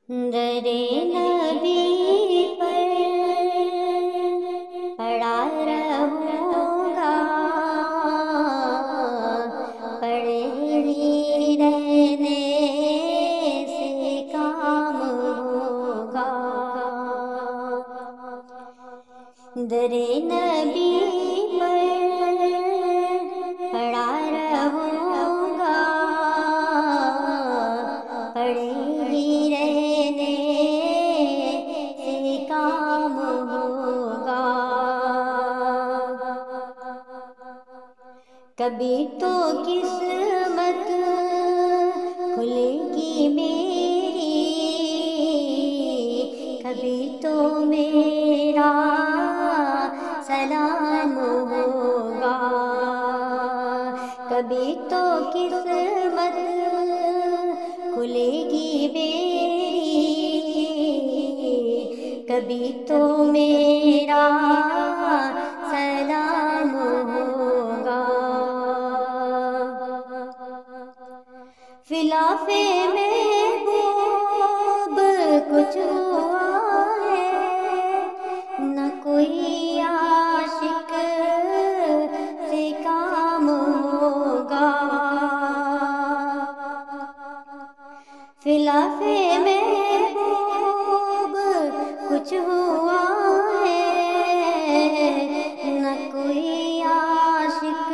درے نبی پر پڑا رہوں گا، پڑے ہی رہنے سے کام ہوگا۔ درے نبی پر پڑا رہوں گا، پڑے ہی رہنے سے کام ہوگا۔ کبھی تو قسمت کھلے گی میری، کبھی تو میرا سلام ہوگا۔ کبھی تو قسمت کھلے گی میری، کبھی تو میرا سلام ہوگا۔ خلاف محبوب کچھ ہوا ہے، نہ کوئی عاشق سے کام ہوگا۔ خلاف محبوب کچھ ہوا ہے، نہ کوئی عاشق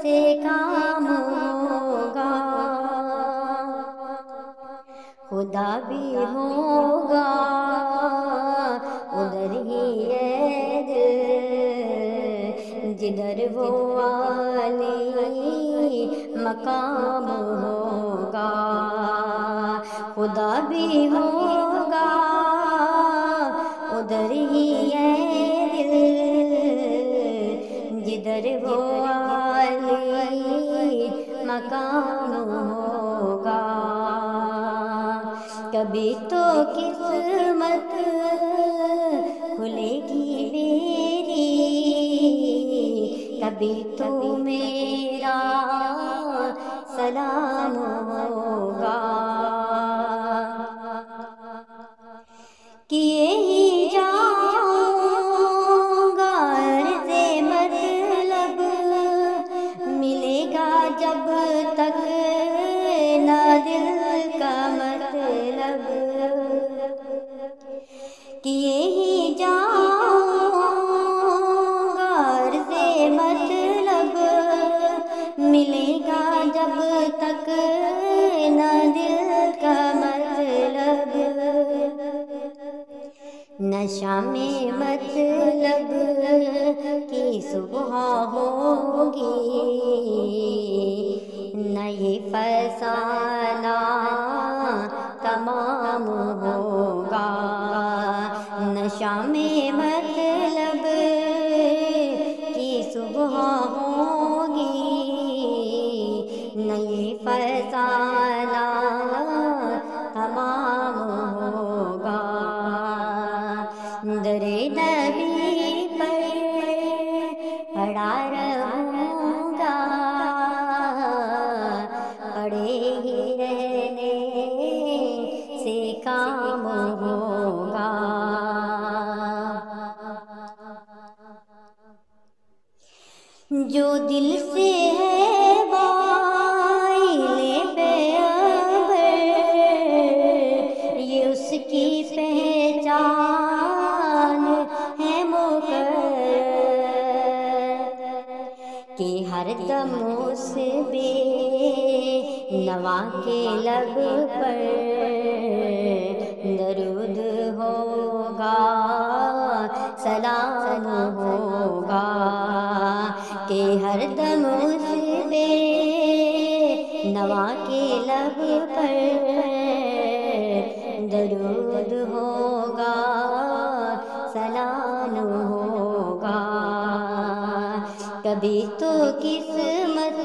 سے کام ہوگا۔ خدا بھی ہوگا ادھر ہی ہے دل، جدھر وہ عالی مقام ہوگا۔ خدا بھی ہوگا ادھر ہی ہے دل، جدھر وہ عالی مقام ہوگا۔ کبھی تو قسمت کھلے گی میری، کبھی تو میرا سلام ہوگا۔ کیے ہی جاؤں گا عرض مطلب، ملے گا جب تک نہ دل کا مطلب۔ کیے ہی جاؤں گا عرض مطلب، ملے گا جب تک نہ دل کا مطلب۔ نہ شام مطلب کی صبح ہوگی، نہ یہ فسانہ تمام ہوگا۔ نہ شام مطلب کی صبح ہوگی، نہ یہ فسانہ تمام ہوگا۔ درے نبی پر پڑا رہوں گا، پڑے ہی رہنے سے کام ہوگا۔ جو دل سے ہے وائل پیغمبر، یہ اس کی پہچان ہے مقرر، کہ ہر دم اس بے نوا کے لب پر درود ہوگا، سلام ہوگا۔ کہ ہر دم اس بے نوا کے لب پر درود ہوگا، سلام ہوگا۔ کبھی تو قسمت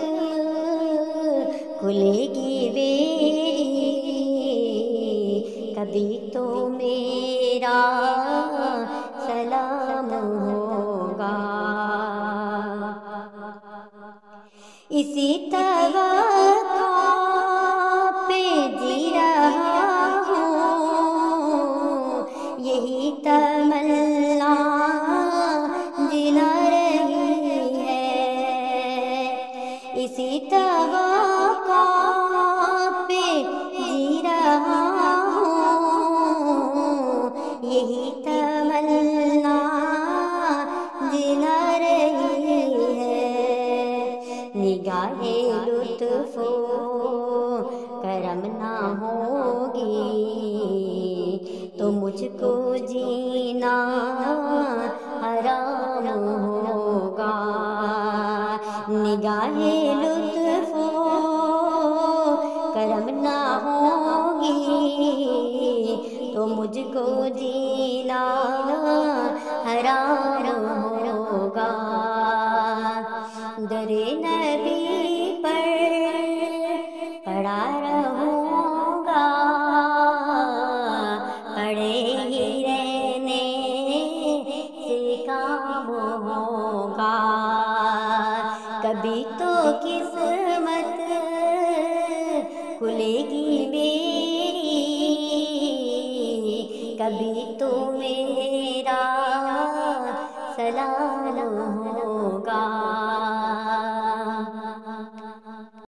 کھلے گی میری، کبھی تو میرا سلام ہوگا۔ اسی توقع پہ جی رہا ہوں، تو مجھ کو جینا حرام ہوگا، نگاہ لطف و کرم نہ ہوگی تو مجھ کو جینا حرام ہوگا۔ در نبی پر پڑا رہوں گا، پڑے ہی رہنے سے کام ہوگا، کبھی تو قسمت کھلے گی میری، کبھی تو میرا سلام